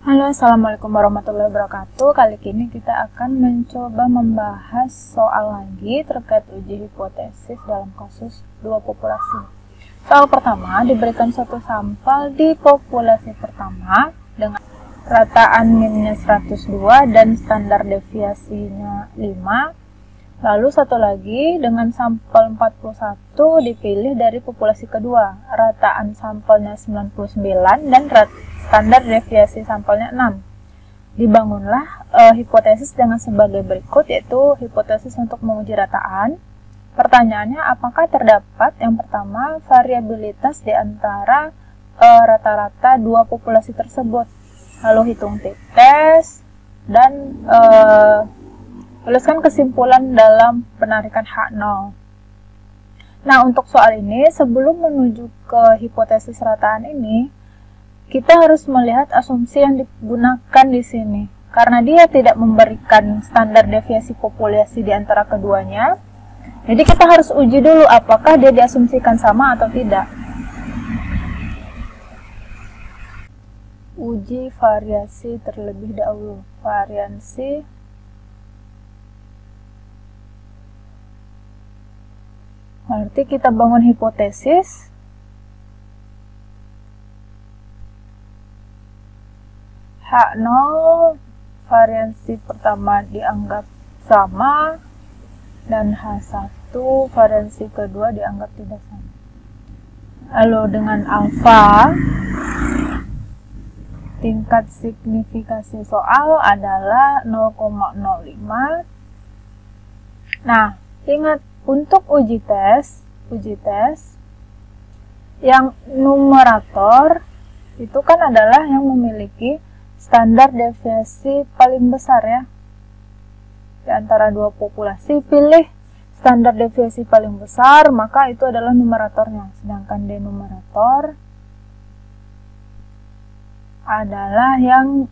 Halo, assalamualaikum warahmatullahi wabarakatuh. Kali ini kita akan mencoba membahas soal lagi terkait uji hipotesis dalam kasus dua populasi. Soal pertama, diberikan suatu sampel di populasi pertama dengan rataan minnya 102 dan standar deviasinya 5. Lalu satu lagi dengan sampel 41 dipilih dari populasi kedua, rataan sampelnya 99 dan standar deviasi sampelnya 6. Dibangunlah hipotesis dengan sebagai berikut, yaitu hipotesis untuk menguji rataan. Pertanyaannya, apakah terdapat yang pertama variabilitas di antara rata-rata dua populasi tersebut? Lalu hitung t-test dan tuliskan kesimpulan dalam penarikan H0. Nah, untuk soal ini, sebelum menuju ke hipotesis rataan ini, kita harus melihat asumsi yang digunakan di sini. Karena dia tidak memberikan standar deviasi populasi di antara keduanya, jadi kita harus uji dulu apakah dia diasumsikan sama atau tidak. Uji variasi terlebih dahulu. Variasi berarti kita bangun hipotesis. H0 variasi pertama dianggap sama dan H1 variasi kedua dianggap tidak sama. Lalu dengan alfa, tingkat signifikasi soal adalah 0,05. Nah, ingat, untuk uji tes yang numerator itu kan adalah yang memiliki standar deviasi paling besar ya. Di antara dua populasi, pilih standar deviasi paling besar, maka itu adalah numeratornya. Sedangkan denumerator adalah yang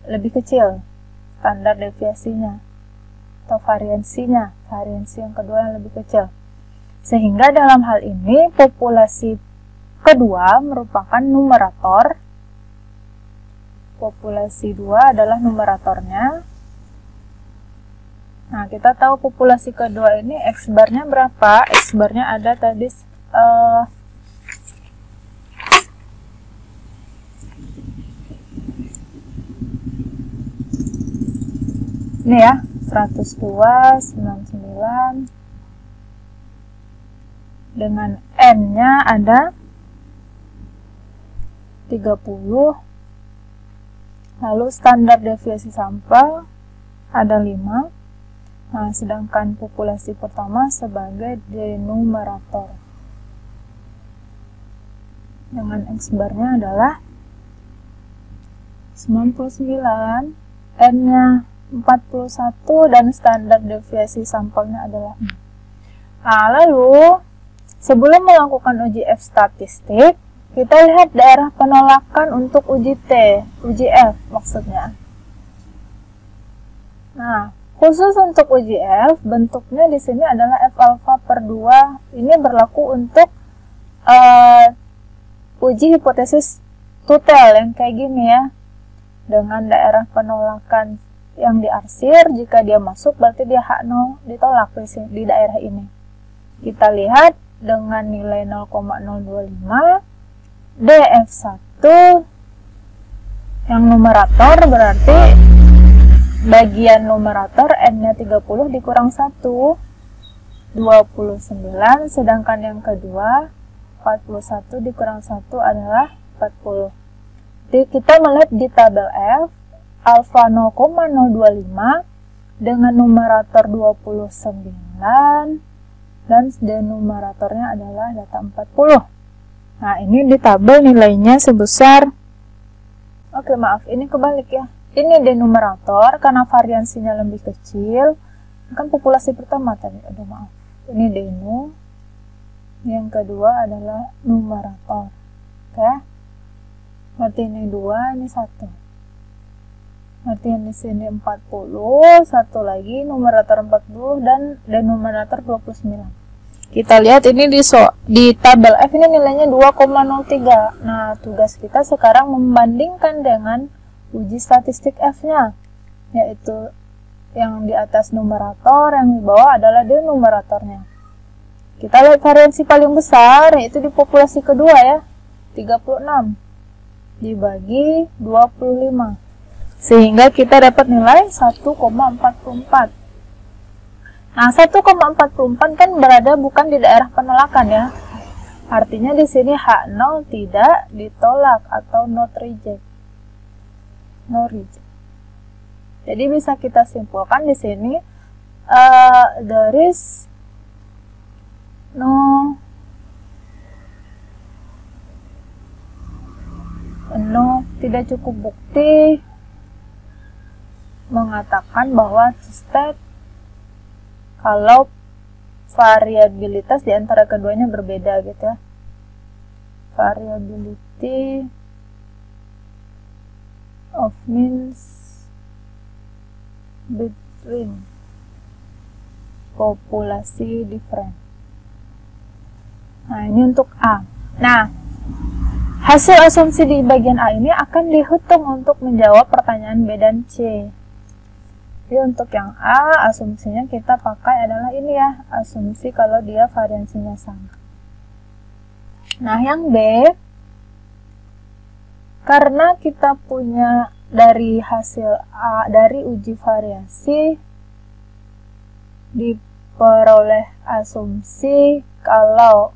lebih kecil standar deviasinya atau variansinya, variansi yang kedua yang lebih kecil. Sehingga dalam hal ini populasi kedua merupakan numerator, populasi 2 adalah numeratornya. Nah, kita tahu populasi kedua ini X barnya berapa? X barnya ada tadi ini ya, 102, 99 dengan N-nya ada 30. Lalu standar deviasi sampel ada 5. Nah, sedangkan populasi pertama sebagai denumerator dengan X barnya adalah 99, N-nya 41 dan standar deviasi sampelnya adalah 6. Nah, lalu sebelum melakukan uji F statistik, kita lihat daerah penolakan untuk uji T, uji F maksudnya. Nah, khusus untuk uji F, bentuknya di sini adalah F alfa per 2. Ini berlaku untuk uji hipotesis tutel yang kayak gini ya. Dengan daerah penolakan yang diarsir, jika dia masuk berarti dia H0 ditolak di daerah ini. Kita lihat dengan nilai 0,025, DF1 yang numerator berarti bagian numerator N-nya 30 dikurang 1, 29, sedangkan yang kedua 41 dikurang 1 adalah 40. Jadi kita melihat di tabel F, alfa 0,025 dengan numerator 29 dan denumeratornya adalah data 40. Nah, ini di tabel nilainya sebesar, oke maaf, ini kebalik ya. Ini denumerator karena variansinya lebih kecil. Kan populasi pertama tadi, aduh maaf. Ini denu, yang kedua adalah numerator. Oke. Berarti ini 2, ini 1. Berarti yang di sini 40, satu lagi numerator 40 dan denumerator 29. Kita lihat ini di tabel F ini nilainya 2,03. Nah, tugas kita sekarang membandingkan dengan uji statistik F-nya, yaitu yang di atas numerator, yang di bawah adalah denumeratornya. Kita lihat variansi paling besar, yaitu di populasi kedua ya, 36 dibagi 25. Sehingga kita dapat nilai 1,44. Nah, 1,44 kan berada bukan di daerah penolakan ya. Artinya di sini H0 tidak ditolak atau not reject. No reject. Jadi bisa kita simpulkan di sini there is no tidak cukup bukti mengatakan bahwa state kalau variabilitas di antara keduanya berbeda gitu ya. Variability of means between populasi different. Nah, ini untuk A. Nah, hasil asumsi di bagian A ini akan dihitung untuk menjawab pertanyaan B dan C. Jadi untuk yang A, asumsinya kita pakai adalah ini ya, asumsi kalau dia variansinya sama. Nah, yang B, karena kita punya dari hasil A, dari uji variasi, diperoleh asumsi kalau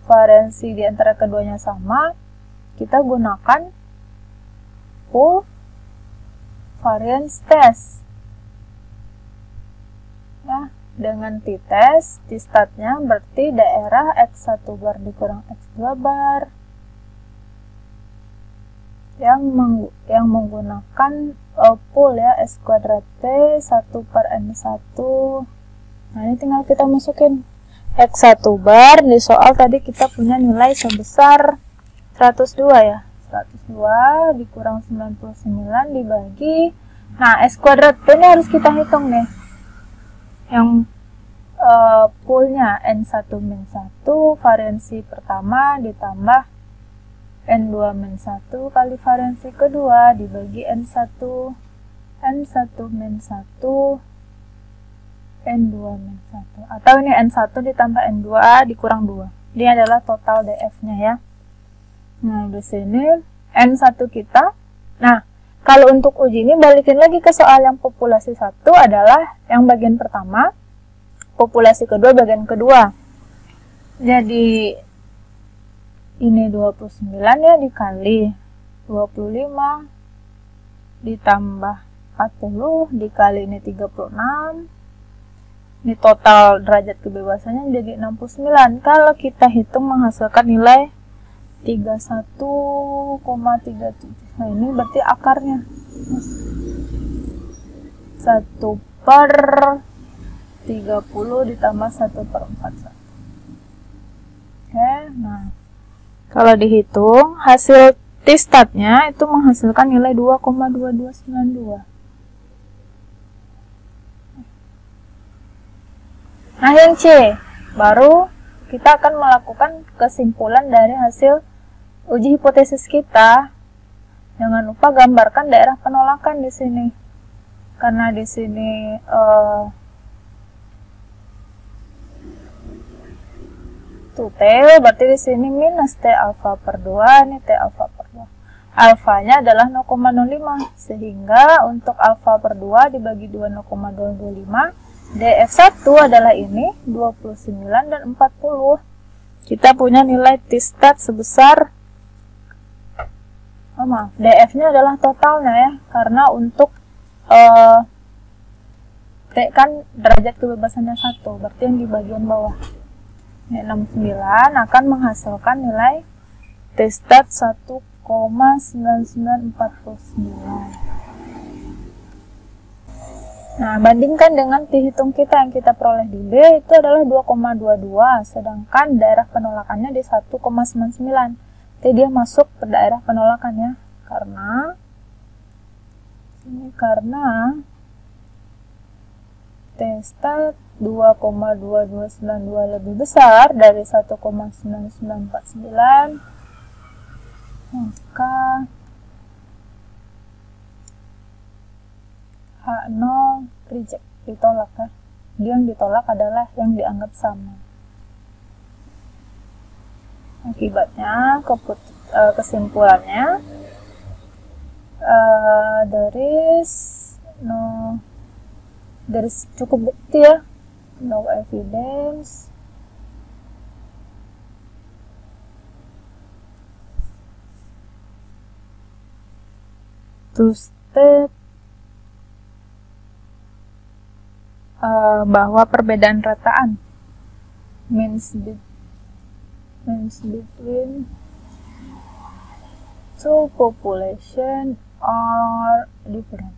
variansi di antara keduanya sama, kita gunakan full variance test. Ya, dengan t-test, t-statnya berarti daerah x1 bar dikurang x2 bar yang menggunakan pool ya, s kuadrat t 1 per n1. Nah, ini tinggal kita masukin x1 bar. Di soal tadi kita punya nilai sebesar 102 ya, 102 dikurang 99 dibagi, nah s kuadrat t ini harus kita hitung nih, yang poolnya N1 min 1 variansi pertama ditambah N2 min 1 kali variansi kedua dibagi N1 min 1 N2 min 1, atau ini N1 ditambah N2 dikurang 2. Ini adalah total DF-nya ya. Nah, di sini N1 kita. Nah, kalau untuk uji ini balikin lagi ke soal yang populasi 1 adalah yang bagian pertama, populasi kedua bagian kedua. Jadi ini 29 ya dikali 25 ditambah 40 dikali ini 36. Ini total derajat kebebasannya jadi 69. Kalau kita hitung menghasilkan nilai 31,37. Nah, ini berarti akarnya 1 per 30 ditambah 1 per 41. Oke, nah kalau dihitung hasil t-statnya itu menghasilkan nilai 2,2292. Nah, yang C baru kita akan melakukan kesimpulan dari hasil uji hipotesis kita. Jangan lupa gambarkan daerah penolakan di sini. Karena di sini T, berarti di sini minus T alfa per 2, ini T alfa per 2. Alfanya adalah 0,05, sehingga untuk alfa per 2 dibagi 2 0,225, DF1 adalah ini 29 dan 40. Kita punya nilai T-stat sebesar DF-nya adalah totalnya ya, karena untuk T kan derajat kebebasannya 1, berarti yang di bagian bawah. 69 akan menghasilkan nilai T-stat 1,9949. Nah, bandingkan dengan T-hitung kita yang kita peroleh di B itu adalah 2,22, sedangkan daerah penolakannya di 1,99. T dia masuk ke daerah penolakan ya, karena T-stat 2,2292 lebih besar dari 1,9949, maka H0 reject, ditolak ya. Yang ditolak adalah yang dianggap sama. Akibatnya, kesimpulannya, there is cukup bukti ya, no evidence to state bahwa perbedaan rataan means between two population are different.